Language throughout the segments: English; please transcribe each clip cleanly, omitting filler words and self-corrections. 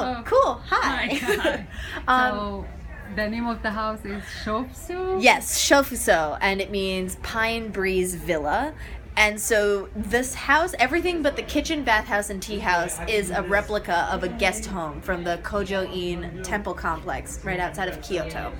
Oh, cool. Hi. Hi. So the name of the house is Shofuso? Yes, Shofuso, and it means Pine Breeze Villa. And so this house, everything but the kitchen, bathhouse, and tea house is a replica of a guest home from the Kojo-in temple complex right outside of Kyoto.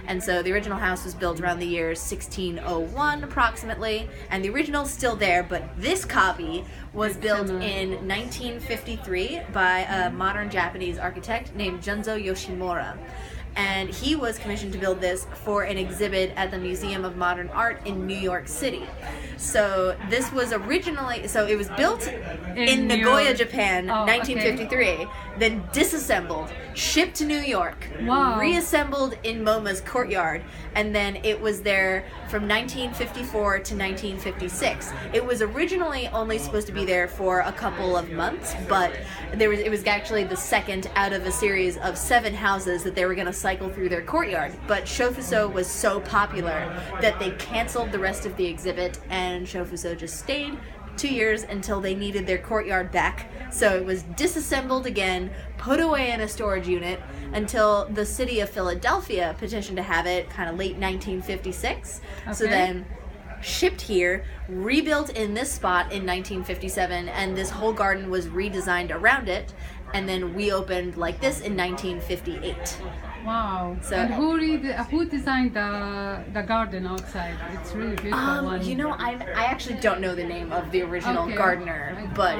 And so the original house was built around the year 1601 approximately, and the original's still there, but this copy was built in 1953 by a modern Japanese architect named Junzo Yoshimura. And he was commissioned to build this for an exhibit at the Museum of Modern Art in New York City. So this was originally, so it was built in Nagoya, Japan, 1953, then disassembled, shipped to New York, reassembled in MoMA's courtyard, and then it was there from 1954 to 1956. It was originally only supposed to be there for a couple of months, but it was actually the second out of a series of 7 houses that they were going to cycle through their courtyard. But Shofuso was so popular that they canceled the rest of the exhibit, and Shofuso just stayed 2 years until they needed their courtyard back. So it was disassembled again, put away in a storage unit until the city of Philadelphia petitioned to have it kind of late 1956. So then shipped here, rebuilt in this spot in 1957, and this whole garden was redesigned around it, and then reopened like this in 1958. Wow. So, and who designed the garden outside? It's really beautiful one. You know, I actually don't know the name of the original gardener, but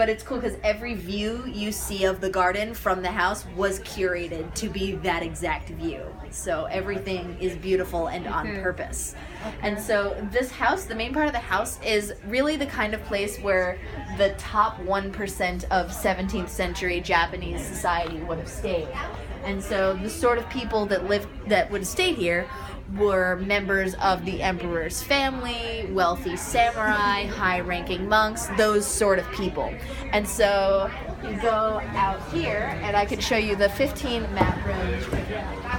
it's cool because every view you see of the garden from the house was curated to be that exact view. So everything is beautiful and on purpose. And so this house, the main part of the house, is really the kind of place where the top 1% of 17th century Japanese society would have stayed. And so the sort of people that would have stayed here were members of the emperor's family, wealthy samurai, high-ranking monks, those sort of people. And so you go out here, and I can show you the 15 mat room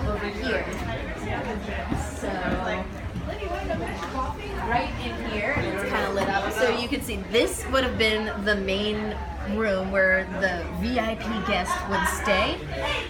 over here. So right in here, and it's kind of lit up. So you can see this would have been the main room where the VIP guest would stay.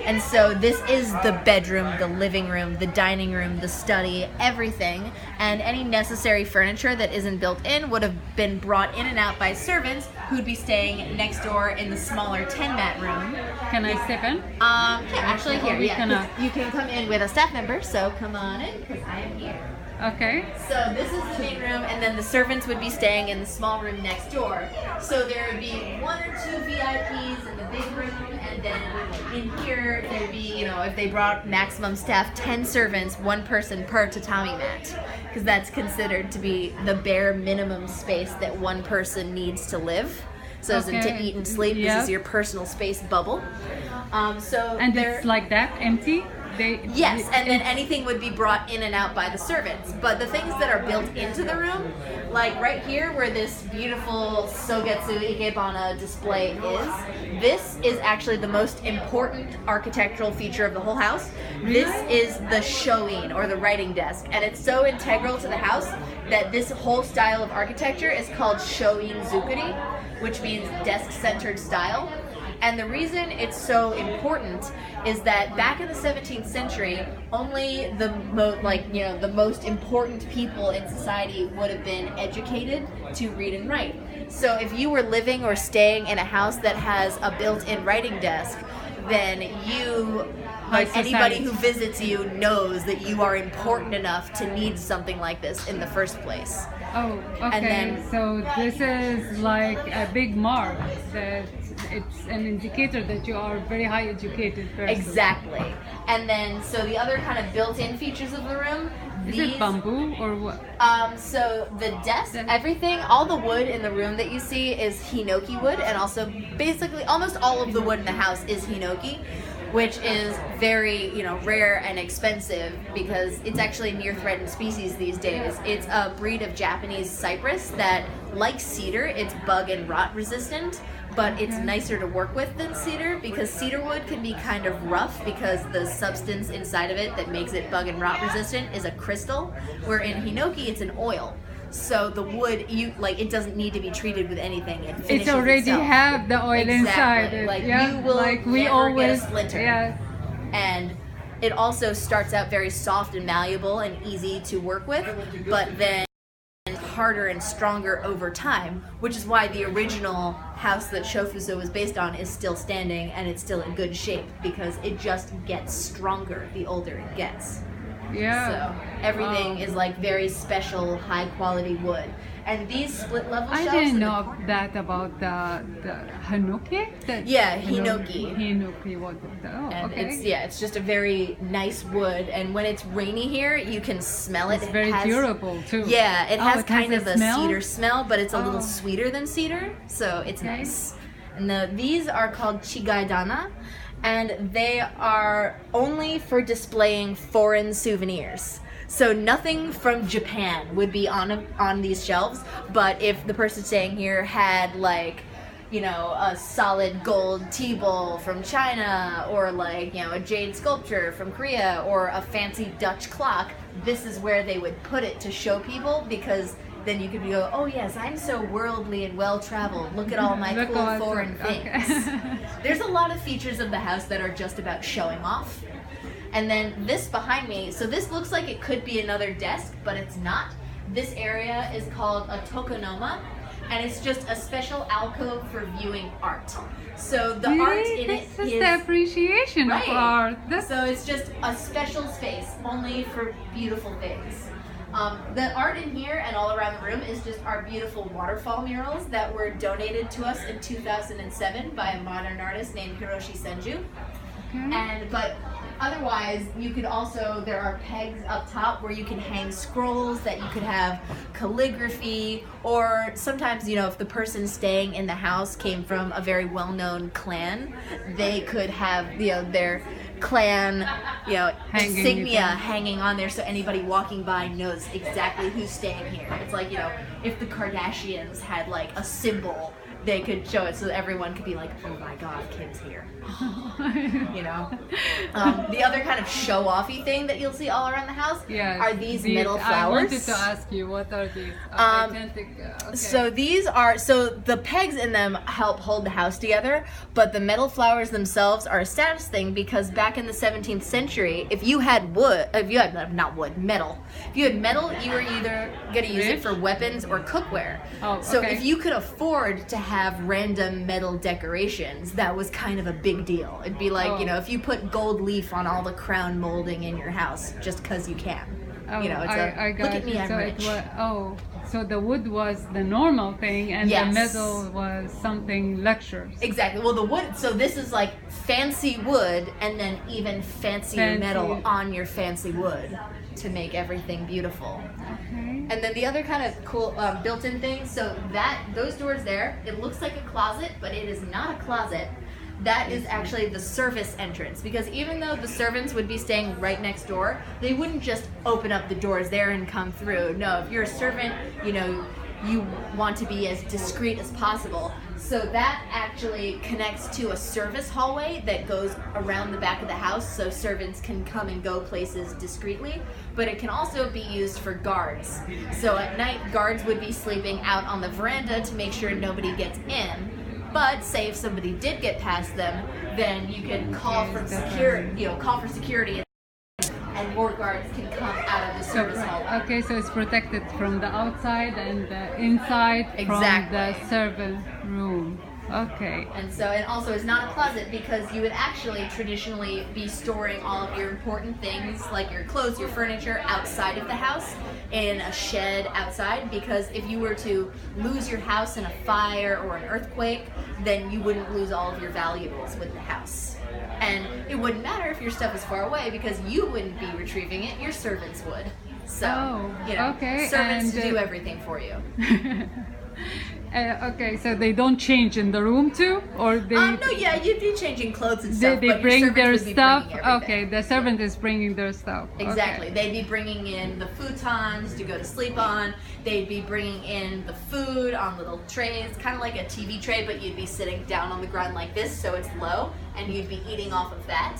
And so this is the bedroom, the living room, the dining room, the study, everything. And any necessary furniture that isn't built in would have been brought in and out by servants who'd be staying next door in the smaller 10-mat room. Can I step in? Yeah, actually here, yeah. You can come in with a staff member, so come on in, because I am here. Okay. So this is the main room, and then the servants would be staying in the small room next door. So there would be 1 or 2 VIPs in the big room, and then in here there'd be, you know, if they brought maximum staff, 10 servants, 1 person per tatami mat, because that's considered to be the bare minimum space that 1 person needs to live. So as in to eat and sleep, this is your personal space bubble. And it's like that, empty? Yes, and then anything would be brought in and out by the servants. But the things that are built into the room, like right here where this beautiful Sogetsu Ikebana display is, this is actually the most important architectural feature of the whole house. This is the shoin, or the writing desk, and it's so integral to the house that this whole style of architecture is called shoin-zukuri, which means desk-centered style. And the reason it's so important is that back in the 17th century, only the most important people in society would have been educated to read and write. So if you were living or staying in a house that has a built-in writing desk, then anybody who visits you knows that you are important enough to need something like this in the first place. Oh, okay. And then, so this is like a big mark that it's an indicator that you are a very high educated person. Exactly. And then, so the other kind of built-in features of the room. Is it bamboo or what? So the desk, everything, all the wood in the room that you see is hinoki wood, and also basically almost all of the wood in the house is hinoki, which is very, rare and expensive because it's actually a near-threatened species these days. It's a breed of Japanese cypress that, like cedar, it's bug and rot resistant, but it's nicer to work with than cedar because cedar wood can be kind of rough because the substance inside of it that makes it bug and rot resistant is a crystal, where in hinoki it's an oil. So the wood, it doesn't need to be treated with anything. It finishes It's already itself. have the oil inside it. Like yeah. you will like we never always get a splinter. yeah. And it also starts out very soft and malleable and easy to work with, but then harder and stronger over time, which is why the original house that Shofuso was based on is still standing and it's still in good shape, because it just gets stronger the older it gets. Yeah. So everything is like very special, high quality wood. And these split level I shelves. didn't know that about the hinoki. Hinoki. Hinoki. What? And Okay. it's just a very nice wood. And when it's rainy here, you can smell it. It's very durable too. Yeah, it has it kind has of a smell? cedar smell, but it's a little sweeter than cedar, so it's Okay. nice. And these are called chigaidana, and they are only for displaying foreign souvenirs. So nothing from Japan would be on these shelves, but if the person staying here had a solid gold tea bowl from China, or a jade sculpture from Korea, or a fancy Dutch clock, this is where they would put it to show people, because then you could go, oh yes, I'm so worldly and well-traveled. Look at all my cool foreign things. Okay. There's a lot of features of the house that are just about showing off. And then this behind me, so this looks like it could be another desk, but it's not. This area is called a tokonoma, and it's just a special alcove for viewing art. So the art in it This is the appreciation right. of art. So it's just a special space only for beautiful things. The art in here and all around the room is just our beautiful waterfall murals that were donated to us in 2007 by a modern artist named Hiroshi Senju. Okay. But otherwise, you could also, there are pegs up top where you can hang scrolls, that you could have calligraphy, or sometimes, if the person staying in the house came from a very well-known clan, they could have, their clan, insignia hanging on there, so anybody walking by knows exactly who's staying here. It's like, if the Kardashians had a symbol, they could show it so that everyone could be like, oh my god, Kim's here. The other kind of show-offy thing that you'll see all around the house are these metal flowers. I wanted to ask you, what are these? Authentic, okay. So these are, the pegs in them help hold the house together, but the metal flowers themselves are a status thing, because back in the 17th century, if you had metal, you were either going to use it for weapons or cookware. So if you could afford to have random metal decorations, that was kind of a big deal. It'd be like, if you put gold leaf on all the crown molding in your house just because you can. I got look at me, I'm so rich. So the wood was the normal thing, and Yes. the metal was something luxurious. Exactly. Well, the wood, so this is like fancy wood, and then even fancier metal on your fancy wood to make everything beautiful. Okay. And then the other kind of cool built-in thing, so those doors there, it looks like a closet, but it is not a closet. That is actually the service entrance, because even though the servants would be staying right next door, they wouldn't just open up the doors there and come through. No, if you're a servant, you want to be as discreet as possible. So that actually connects to a service hallway that goes around the back of the house, so servants can come and go places discreetly. But it can also be used for guards. So at night, guards would be sleeping out on the veranda to make sure nobody gets in. But say if somebody did get past them, then you can call for security, and more guards can come out of the service hallway. Okay, so it's protected from the outside and the inside from the servant room. Okay. And also it's not a closet, because you would actually traditionally be storing all of your important things, like your clothes, your furniture, outside of the house in a shed outside, because if you were to lose your house in a fire or an earthquake, then you wouldn't lose all of your valuables with the house. And it wouldn't matter if your stuff is far away, because you wouldn't be retrieving it, your servants would. So, servants do everything for you. Okay, so they don't change in the room too, or they? No, yeah, you'd be changing clothes and stuff. They bring their stuff. Okay, the servant is bringing their stuff. Exactly. Okay. They'd be bringing in the futons to go to sleep on. They'd be bringing in the food on little trays, kind of like a TV tray, but you'd be sitting down on the ground like this, so it's low, and you'd be eating off of that.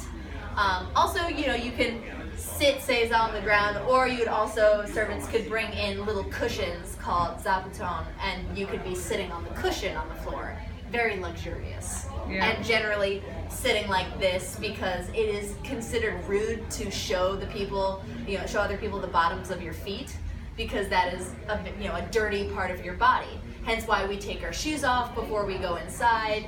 Also, you know, you can sit seiza on the ground, or you would also, servants could bring in little cushions called zabuton, and you could be sitting on the cushion on the floor. Very luxurious. Yeah. And generally sitting like this because it is considered rude to show the people, you know, show other people the bottoms of your feet, because that is a, you know, a dirty part of your body. Hence why we take our shoes off before we go inside,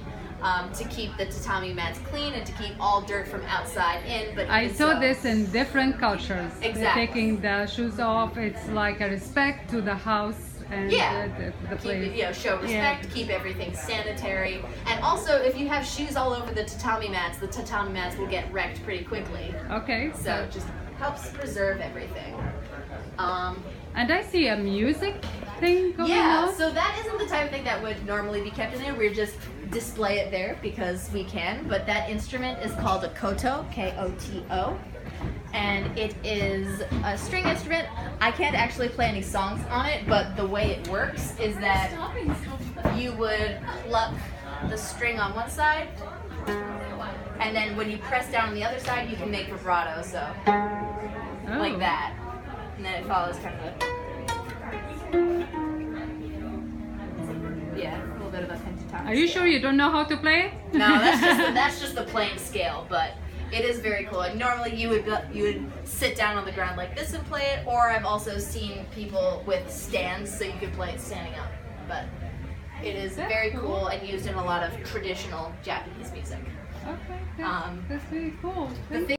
to keep the tatami mats clean and to keep all dirt from outside in. But I saw this in different cultures. Exactly. They're taking the shoes off. It's like a respect to the house and the place. Keep, you know, show respect, keep everything sanitary. And also, if you have shoes all over the tatami mats will get wrecked pretty quickly. Okay. So it just helps preserve everything. And I see a music thing going on. So that isn't the type of thing that would normally be kept in there. We're just display it there because we can. But that instrument is called a koto, K-O-T-O. And it is a string instrument. I can't actually play any songs on it, but the way it works is that you would pluck the string on one side, and then when you press down on the other side, you can make vibrato, so like that. And then it follows kind of a little bit of a pentatonic. Are you scale. sure you don't know how to play it? No, that's just the playing scale, but it is very cool. And normally you would sit down on the ground like this and play it, or I've also seen people with stands so you could play it standing up. But it is very cool and used in a lot of traditional Japanese music. Okay, that's really cool.